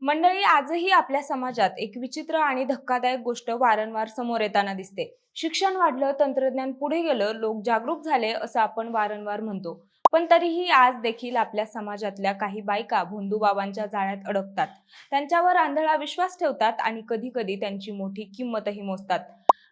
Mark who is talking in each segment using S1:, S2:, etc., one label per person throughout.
S1: मंडळी, आजही आपल्या समाजात एक विचित्र आणि धक्कादायक गोष्ट वारंवार समोर येताना दिसते. शिक्षण वाढलं, तंत्रज्ञान पुढे गेलं, लोक जागरूक झाले असं आपण वारंवार म्हणतो. पण तरीही आज देखील आपल्या समाजातल्या काही बायका भोंदूबाबांच्या जाळ्यात अडकतात. त्यांच्यावर आंधळा विश्वास ठेवतात आणि कधी कधी त्यांची मोठी किंमतही मोजतात.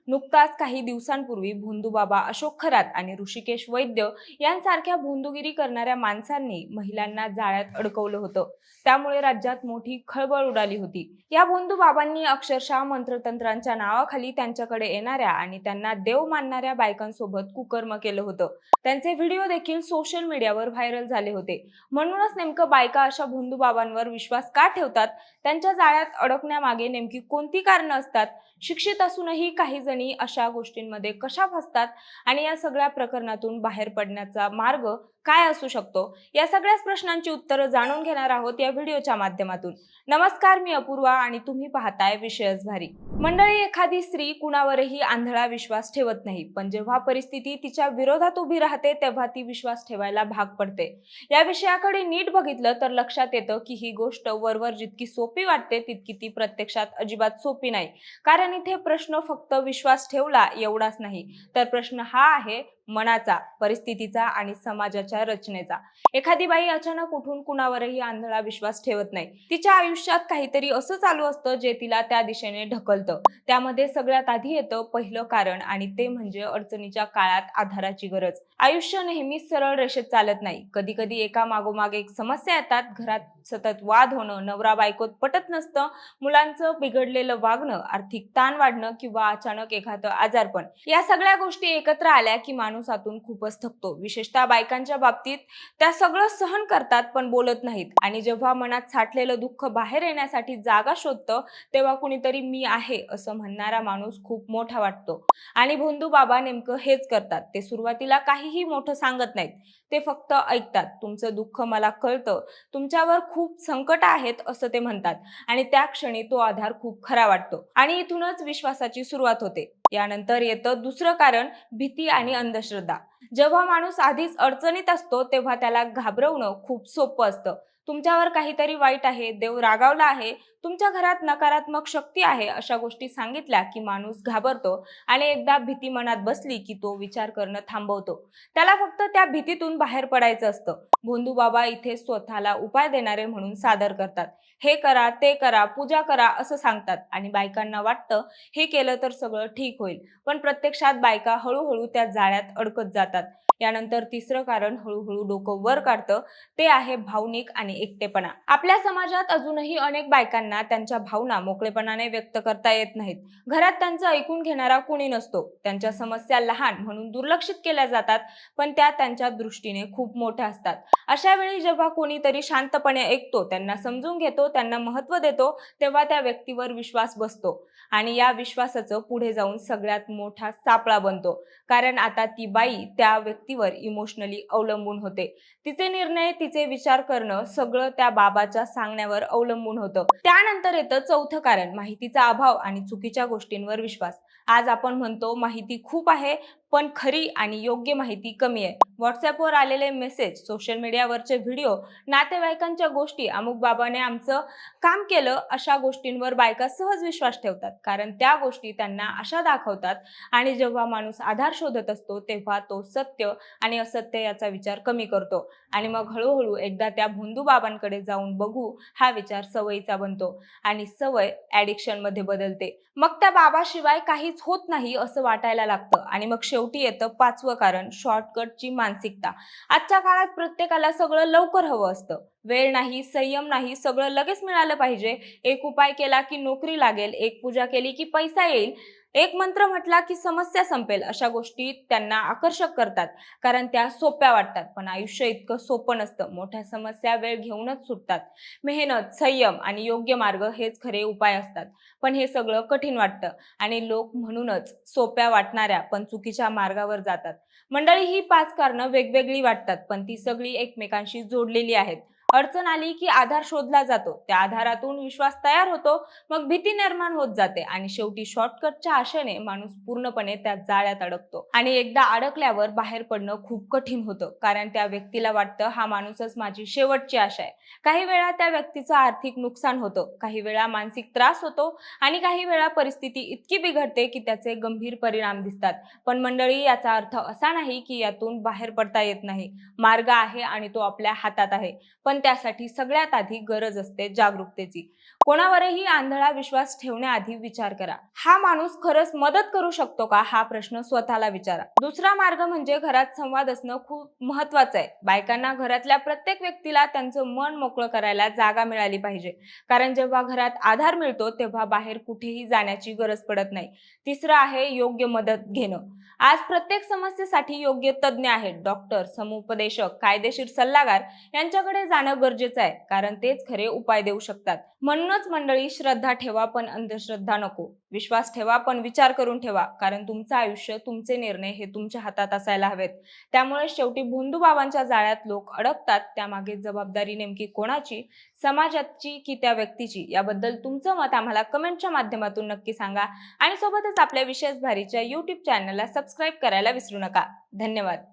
S1: नुकताच काही दिवसांपूर्वी भोंदूबाबा अशोक खरात आणि ऋषिकेश वैद्य यांसारख्या भोंदूगिरी करणाऱ्या माणसांनी महिलांना जाळ्यात अडकवलं होतं. त्यामुळे राज्यात मोठी खळबळ उडाली होती. या भोंदू बाबांनी अक्षरशः मंत्रतंत्रांच्या नावाखाली त्यांच्याकडे येणाऱ्या आणि त्यांना देव मानणाऱ्या बायकांसोबत कुकर्म केलं होतं. त्यांचे व्हिडिओ देखील सोशल मीडियावर व्हायरल झाले होते. म्हणूनच नेमकं बायका अशा भोंदू बाबांवर विश्वास का ठेवतात? त्यांच्या जाळ्यात अडकण्यामागे नेमकी कोणती कारणं असतात? शिक्षित असूनही काही जणी अशा गोष्टींमध्ये कशा फसतात आणि या सगळ्या प्रकरणातून बाहेर पडण्याचा मार्ग काय असू शकतो? या सगळ्याच प्रश्नांची उत्तरं जाणून घेणार आहोत या व्हिडिओच्या माध्यमातून. नमस्कार, मी अपूर्वा आणि तुम्ही पाहताय विषयच भारी. मंडळी, एखादी स्त्री कुणावरही आंधळा विश्वास ठेवत नाही, पण जेव्हा परिस्थिती तिच्या विरोधात उभी राहते तेव्हा ती विश्वास ठेवायला भाग पडते. या विषयाकडे नीट बघितलं तर लक्षात येतं की ही गोष्ट वरवर जितकी सोपी वाटते तितकी ती प्रत्यक्षात अजिबात सोपी नाही. कारण इथे प्रश्न फक्त विश्वास ठेवला एवढाच नाही, तर प्रश्न हा आहे मनाचा, परिस्थितीचा आणि समाजाच्या रचनेचा. एखादी बाई अचानक उठून कुणावरही आंधळा विश्वास ठेवत नाही. तिच्या आयुष्यात काहीतरी असं चालू असतं जे तिला त्या दिशेने ढकलतं. त्यामध्ये सगळ्यात आधी येतं पहिलं कारण आणि ते म्हणजे अडचणीच्या काळात आधाराची गरज. आयुष्य नेहमीच सरळ रेषेत चालत नाही. कधी कधी एका मागोमाग एक समस्या येतात. घरात सतत वाद होणं, नवरा बायकोत पटत नसतं, मुलांचं बिघडलेलं वागणं, आर्थिक ताण वाढणं किंवा अचानक एखादं आजारपण. या सगळ्या गोष्टी एकत्र आल्या की माणूस आतून खूपच थकतो. विशेषतः बायकांच्या बाबतीत त्या सगळं सहन करतात पण बोलत नाहीत आणि जेव्हा मनात साठलेलं दुःख बाहेर येण्यासाठी जागा शोधतं तेव्हा कुणीतरी मी आहे असं म्हणणारा माणूस खूप मोठा वाटतो. आणि भोंदू बाबा नेमकं हेच करतात. ते सुरुवातीला काहीही मोठं सांगत नाहीत. ते फक्त ऐकतात. तुमचं दुःख मला कळतं, तुमच्यावर खूप संकट आहेत असं ते म्हणतात आणि त्या क्षणी तो आधार खूप खरा वाटतो आणि इथूनच विश्वासाची सुरुवात होते. यानंतर येतं दुसरं कारण, भीती आणि अंधश्रद्धा. जेव्हा माणूस आधीच अडचणीत असतो तेव्हा त्याला घाबरवणं खूप सोपं असतं. तुमच्यावर काहीतरी वाईट आहे, देव रागावला आहे, तुमच्या घरात नकारात्मक शक्ती आहे, अशा गोष्टी सांगितल्या की माणूस घाबरतो आणि एकदा भीती मनात बसली की तो विचार करणं थांबवतो. त्याला फक्त त्या भीतीतून बाहेर पडायचं असतं. भोंदू बाबा इथे स्वतःला उपाय देणारे म्हणून सादर करतात. हे करा, ते करा, पूजा करा असं सांगतात आणि बायकांना वाटतं हे केलं तर सगळं ठीक होईल. पण प्रत्यक्षात बायका हळूहळू त्या जाळ्यात अडकत जातात. यानंतर तिसरं कारण हळूहळू डोकं वर काढतं, ते आहे भावनिक आणि एकटेपणा. आपल्या समाजात अजूनही अनेक बायकांना त्यांच्या भावना मोकळेपणाने व्यक्त करता येत नाहीत. घरात त्यांचं ऐकून घेणारा कुणी नसतो. त्यांच्या समस्या लहान म्हणून दुर्लक्षित केल्या जातात, पण त्या त्यांच्या दृष्टीने खूप मोठ्या असतात. अशा वेळी जेव्हा कोणीतरी शांतपणे ऐकतो, त्यांना समजून घेतो, त्यांना महत्त्व देतो, तेव्हा त्या व्यक्तीवर विश्वास बसतो आणि या विश्वासाचं पुढे जाऊन सगळ्यात मोठा सापळा बनतो. कारण आता ती बाई त्या व्यक्तीवर इमोशनली अवलंबून होते. तिचे निर्णय, तिचे विचार करणं सगळं त्या बाबाच्या सांगण्यावर अवलंबून होतं. त्यानंतर येतं चौथं कारण, माहितीचा अभाव आणि चुकीच्या गोष्टींवर विश्वास. आज आपण म्हणतो माहिती खूप आहे, पण खरी आणि योग्य माहिती कमी आहे. व्हॉट्सअपवर आलेले मेसेज, सोशल मीडियावरचे व्हिडिओ, नातेवाईकांच्या गोष्टी, अमुक बाबाने आमचं काम केलं, अशा गोष्टींवर बायका सहज विश्वास ठेवतात. कारण त्या गोष्टी त्यांना अशा दाखवतात आणि जेव्हा माणूस आधार शोधत असतो तेव्हा तो सत्य आणि असत्य याचा विचार कमी करतो आणि मग हळूहळू एकदा त्या भोंदू बाबांकडे जाऊन बघू हा विचार सवयीचा बनतो आणि सवय ॲडिक्शन मध्ये बदलते. मग त्या बाबाशिवाय काहीच होत नाही असं वाटायला लागतं आणि मग शेवटी येतं पाचवं कारण, शॉर्टकटची मानसिकता. आजच्या काळात प्रत्येकाला सगळं लवकर हवं असतं. वेळ नाही, संयम नाही, सगळं लगेच मिळालं पाहिजे. एक उपाय केला की नोकरी लागेल, एक पूजा केली की पैसा येईल, एक मंत्र म्हटला की समस्या संपेल, अशा गोष्टी त्यांना आकर्षक करतात कारण त्या सोप्या वाटतात. पण आयुष्य इतकं सोपं नसतं. मोठ्या समस्या वेळ घेऊनच सुटतात. मेहनत, संयम आणि योग्य मार्ग हेच खरे उपाय असतात. पण हे सगळं कठीण वाटतं आणि लोक म्हणूनच सोप्या वाटणाऱ्या पण चुकीच्या मार्गावर जातात. मंडळी, ही 5 कारणं वेगवेगळी वाटतात पण ती सगळी एकमेकांशी जोडलेली आहेत. अडचण आली की आधार शोधला जातो, त्या आधारातून विश्वास तयार होतो, मग भीती निर्माण होत जाते आणि शेवटी शॉर्टकटच्या आशेने माणूस पूर्णपणे त्या जाळ्यात अडकतो. आणि एकदा अडकल्यावर बाहेर पडणं खूप कठीण होतं, कारण त्या व्यक्तीला वाटतं हा माणूसच माझी शेवटची आशा आहे. काही वेळा त्या व्यक्तीचं आर्थिक नुकसान होतं, काही वेळा मानसिक त्रास होतो आणि काही वेळा परिस्थिती इतकी बिघडते की त्याचे गंभीर परिणाम दिसतात. पण मंडळी, याचा अर्थ असा नाही की यातून बाहेर पडता येत नाही. मार्ग आहे आणि तो आपल्या हातात आहे. पण त्यासाठी सगळ्यात आधी गरज असते जागरूकतेची. कोणावरही आंधळा विश्वास ठेवण्याआधी विचार करा, हा माणूस खरंच मदत करू शकतो का, हा प्रश्न स्वतःला विचारा. दुसरा मार्ग म्हणजे घरात संवाद असणं खूप महत्वाचं आहे. बायकांना घरातल्या प्रत्येक व्यक्तीला त्यांचं मन मोकळं करायला जागा मिळाली पाहिजे, कारण जेव्हा घरात आधार मिळतो तेव्हा बाहेर कुठेही जाण्याची गरज पडत नाही. तिसरं आहे योग्य मदत घेणं. आज प्रत्येक समस्येसाठी योग्य तज्ज्ञ आहेत. डॉक्टर, समुपदेशक, कायदेशीर सल्लागार यांच्याकडे जाणं गरजेचं आहे, कारण तेच खरे उपाय देऊ शकतात. म्हणूनच मंडळी, श्रद्धा ठेवा पण अंधश्रद्धा नको. विश्वास ठेवा पण विचार करून ठेवा, कारण तुमचं आयुष्य, तुमचे निर्णय हे तुमच्या हातात असायला हवेत. त्यामुळे शेवटी भोंदूबाबांच्या जाळ्यात लोक अडकतात, त्यामागे जबाबदारी नेमकी कोणाची, समाजाची की त्या व्यक्तीची? याबद्दल तुमचं मत आम्हाला कमेंटच्या माध्यमातून नक्की सांगा आणि सोबतच आपल्या विशेष भारीच्या YouTube चॅनलला सबस्क्राईब करायला विसरू नका. धन्यवाद.